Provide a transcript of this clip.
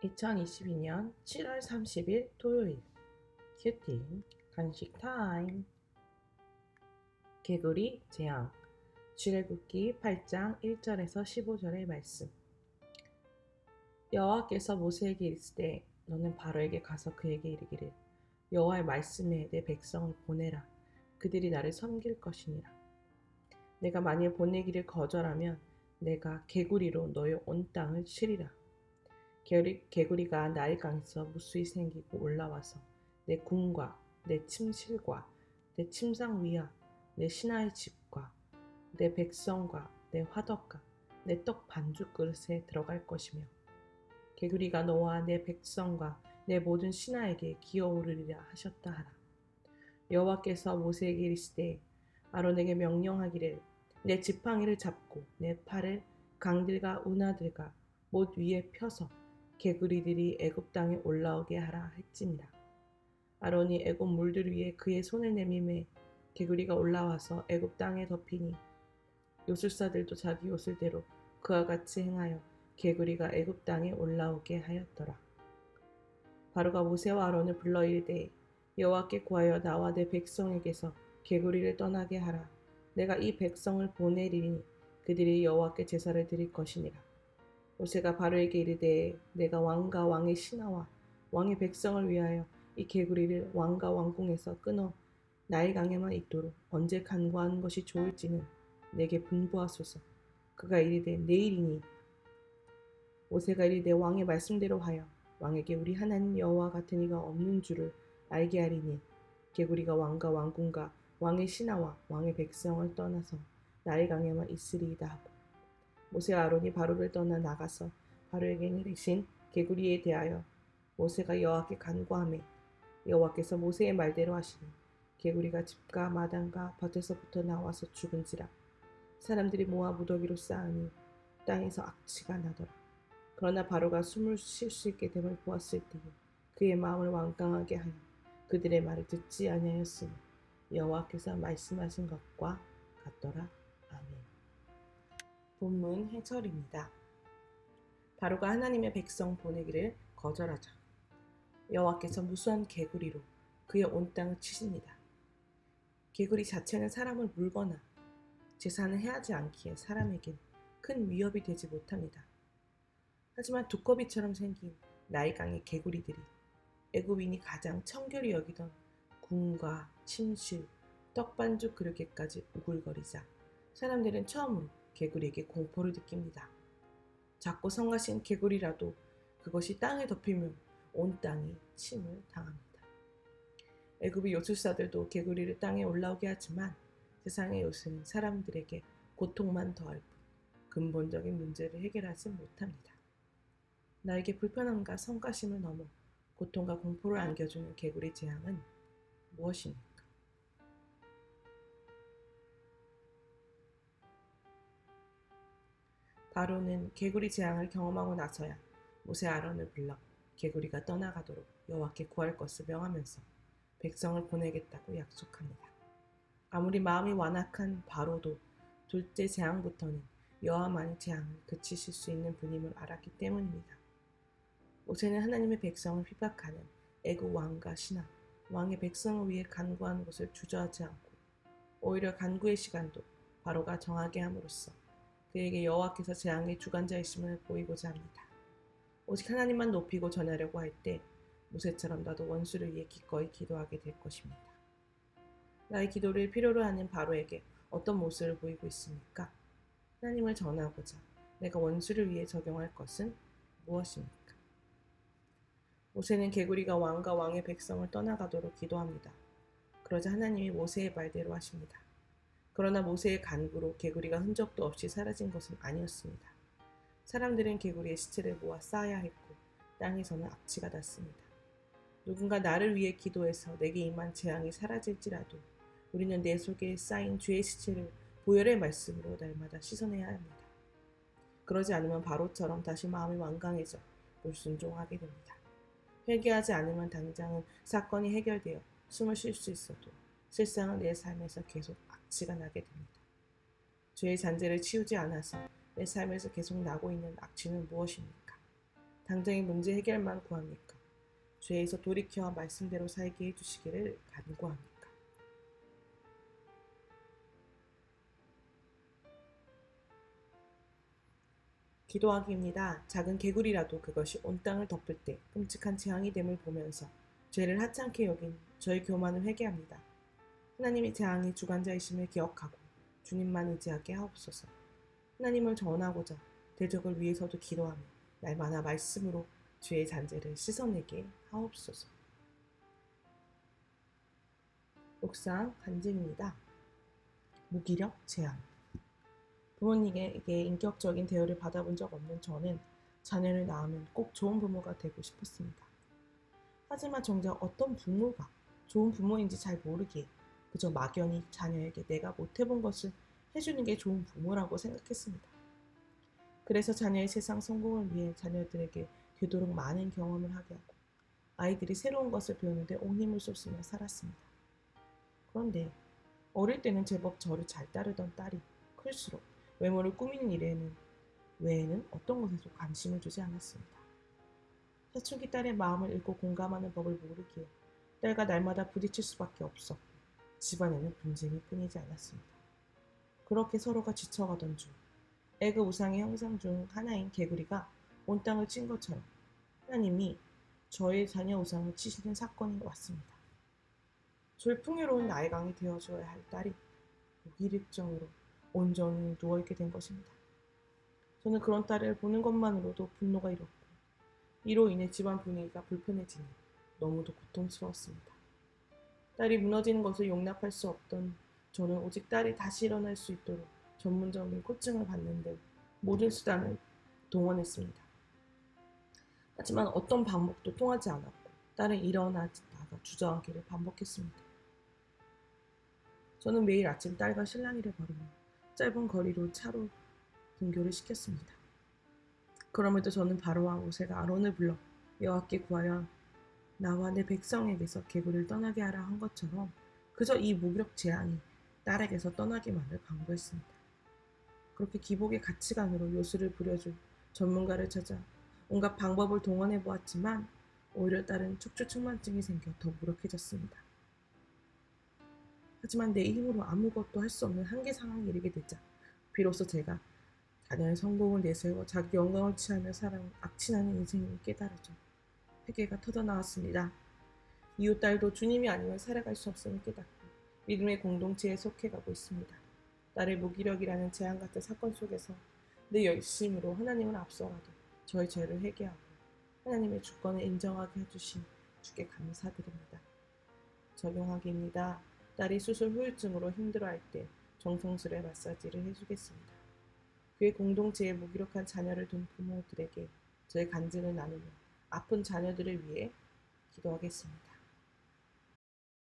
2022년 7월 30일 토요일 큐티 간식 타임. 개구리 재앙. 출애굽기 8장 1절에서 15절의 말씀. 여호와께서 모세에게 이르시되 너는 바로에게 가서 그에게 이르기를 여호와의 말씀에 내 백성을 보내라. 그들이 나를 섬길 것이니라. 내가 만일 보내기를 거절하면 내가 개구리로 너의 온 땅을 치리라. 개구리가 나일강에서 무수히 생기고 올라와서 내 궁과 내 침실과 내 침상 위와 내 신하의 집과 내 백성과 내 화덕과 내 떡 반죽 그릇에 들어갈 것이며 개구리가 너와 내 백성과 내 모든 신하에게 기어오르리라 하셨다 하라. 여호와께서 모세에게 이르시되 아론에게 명령하기를 내 지팡이를 잡고 내 팔을 강들과 운하들과 못 위에 펴서 개구리들이 애굽 땅에 올라오게 하라 했지니라. 아론이 애굽 물들 위에 그의 손을 내밀매 개구리가 올라와서 애굽 땅에 덮이니 요술사들도 자기 요술대로 그와 같이 행하여 개구리가 애굽 땅에 올라오게 하였더라. 바로가 모세와 아론을 불러 이르되 여호와께 구하여 나와 내 백성에게서 개구리를 떠나게 하라. 내가 이 백성을 보내리니 그들이 여호와께 제사를 드릴 것이니라. 모세가 바로에게 이르되 내가 왕과 왕의 신하와 왕의 백성을 위하여 이 개구리를 왕과 왕궁에서 끊어 나일강에만 있도록 언제 간구하는 것이 좋을지는 내게 분부하소서. 그가 이르되 내일이니. 모세가 이르되 왕의 말씀대로 하여 왕에게 우리 하나님 여호와 같은 이가 없는 줄을 알게 하리니 개구리가 왕과 왕궁과 왕의 신하와 왕의 백성을 떠나서 나일강에만 있으리이다 하고 모세와 아론이 바로를 떠나 나가서 바로에게 내리신 개구리에 대하여 모세가 여호와께 간구하매 여호와께서 모세의 말대로 하시니 개구리가 집과 마당과 밭에서부터 나와서 죽은지라. 사람들이 모아 무더기로 쌓으니 땅에서 악취가 나더라. 그러나 바로가 숨을 쉴 수 있게 됨을 보았을 때에 그의 마음을 완강하게 하여 그들의 말을 듣지 아니하였으니 여호와께서 말씀하신 것과 같더라. 아멘. 본문 해설입니다. 바로가 하나님의 백성 보내기를 거절하자 여호와께서 무수한 개구리로 그의 온 땅을 치십니다. 개구리 자체는 사람을 물거나 제사는 해하지 않기에 사람에겐 큰 위협이 되지 못합니다. 하지만 두꺼비처럼 생긴 나일강의 개구리들이 애굽인이 가장 청결히 여기던 궁과 침실, 떡반죽 그릇에까지 우글거리자 사람들은 처음으로 개구리에게 공포를 느낍니다. 작고 성가신 개구리라도 그것이 땅에 덮이면 온 땅이 침을 당합니다. 애굽의 요술사들도 개구리를 땅에 올라오게 하지만 세상의 요술은 사람들에게 고통만 더할 뿐 근본적인 문제를 해결하지 못합니다. 나에게 불편함과 성가심을 넘어 고통과 공포를 안겨주는 개구리 재앙은 무엇입니까? 바로는 개구리 재앙을 경험하고 나서야 모세 아론을 불러 개구리가 떠나가도록 여호와께 구할 것을 명하면서 백성을 보내겠다고 약속합니다. 아무리 마음이 완악한 바로도 둘째 재앙부터는 여호와만이 재앙을 그치실 수 있는 분임을 알았기 때문입니다. 모세는 하나님의 백성을 핍박하는 애굽 왕과 신하, 왕의 백성을 위해 간구하는 것을 주저하지 않고 오히려 간구의 시간도 바로가 정하게 함으로써 그에게 여호와께서 재앙의 주관자이심을 보이고자 합니다. 오직 하나님만 높이고 전하려고 할 때 모세처럼 나도 원수를 위해 기꺼이 기도하게 될 것입니다. 나의 기도를 필요로 하는 바로에게 어떤 모습을 보이고 있습니까? 하나님을 전하고자 내가 원수를 위해 적용할 것은 무엇입니까? 모세는 개구리가 왕과 왕의 백성을 떠나가도록 기도합니다. 그러자 하나님이 모세의 말대로 하십니다. 그러나 모세의 간구로 개구리가 흔적도 없이 사라진 것은 아니었습니다. 사람들은 개구리의 시체를 모아 쌓아야 했고 땅에서는 악취가 났습니다. 누군가 나를 위해 기도해서 내게 임한 재앙이 사라질지라도 우리는 내 속에 쌓인 죄의 시체를 보혈의 말씀으로 날마다 씻어내야 합니다. 그러지 않으면 바로처럼 다시 마음이 완강해져 불순종하게 됩니다. 회개하지 않으면 당장은 사건이 해결되어 숨을 쉴 수 있어도 실상은 내 삶에서 계속 악취가 나게 됩니다. 죄의 잔재를 치우지 않아서 내 삶에서 계속 나고 있는 악취는 무엇입니까? 당장의 문제 해결만 구합니까? 죄에서 돌이켜 말씀대로 살게 해주시기를 간구합니까? 기도하기입니다. 작은 개구리라도 그것이 온 땅을 덮을 때 끔찍한 재앙이 됨을 보면서 죄를 하찮게 여긴 저의 교만을 회개합니다. 하나님의 재앙의 주관자이심을 기억하고 주님만 의지하게 하옵소서. 하나님을 전하고자 대적을 위해서도 기도하며 날마다 말씀으로 죄의 잔재를 씻어내게 하옵소서. 묵상 간증입니다. 무기력 제한. 부모님에게 인격적인 대우를 받아본 적 없는 저는 자녀를 낳으면 꼭 좋은 부모가 되고 싶었습니다. 하지만 정작 어떤 부모가 좋은 부모인지 잘 모르기에 그저 막연히 자녀에게 내가 못해본 것을 해주는 게 좋은 부모라고 생각했습니다. 그래서 자녀의 세상 성공을 위해 자녀들에게 되도록 많은 경험을 하게 하고 아이들이 새로운 것을 배우는데 온 힘을 쏟으며 살았습니다. 그런데 어릴 때는 제법 저를 잘 따르던 딸이 클수록 외모를 꾸미는 외에는 어떤 것에도 관심을 두지 않았습니다. 사춘기 딸의 마음을 읽고 공감하는 법을 모르기에 딸과 날마다 부딪힐 수밖에 없었고 집안에는 분쟁이 끊이지 않았습니다. 그렇게 서로가 지쳐가던 중 애그 우상의 형상 중 하나인 개구리가 온 땅을 친 것처럼 하나님이 저의 자녀 우상을 치시는 사건이 왔습니다. 저의 풍요로운 나이강이 되어줘야 할 딸이 무기력증으로 온전히 누워있게 된 것입니다. 저는 그런 딸을 보는 것만으로도 분노가 일었고 이로 인해 집안 분위기가 불편해지니 너무도 고통스러웠습니다. 딸이 무너지는 것을 용납할 수 없던 저는 오직 딸이 다시 일어날 수 있도록 전문적인 코칭을 받는데 모든 수단을 동원했습니다. 하지만 어떤 방법도 통하지 않았고 딸은 일어나다가 주저앉기를 반복했습니다. 저는 매일 아침 딸과 실랑이를 벌이며 짧은 거리로 차로 등교를 시켰습니다. 그럼에도 저는 바로와 모세가 아론을 불러 여호와께 구하여 나와 내 백성에게서 개구리를 떠나게 하라 한 것처럼 그저 이 무기력 재앙이 딸에게서 떠나기만을 강구했습니다. 그렇게 기복의 가치관으로 요술을 부려줄 전문가를 찾아 온갖 방법을 동원해 보았지만 오히려 딸은 척추측만증이 생겨 더 무력해졌습니다. 하지만 내 힘으로 아무것도 할 수 없는 한계 상황에 이르게 되자 비로소 제가 자녀의 성공을 내세워 자기 영광을 취하며 살아온 악취나는 인생임을 깨달으죠. 회개가 터져나왔습니다. 이웃 딸도 주님이 아니면 살아갈 수 없음을 깨닫고 믿음의 공동체에 속해가고 있습니다. 딸의 무기력이라는 재앙 같은 사건 속에서 내 열심으로 하나님을 앞서가도 저의 죄를 회개하고 하나님의 주권을 인정하게 해주신 주께 감사드립니다. 적용하기입니다. 딸이 수술 후유증으로 힘들어할 때 정성스레 마사지를 해주겠습니다. 그의 공동체에 무기력한 자녀를 둔 부모들에게 저의 간증을 나누며 아픈 자녀들을 위해 기도하겠습니다.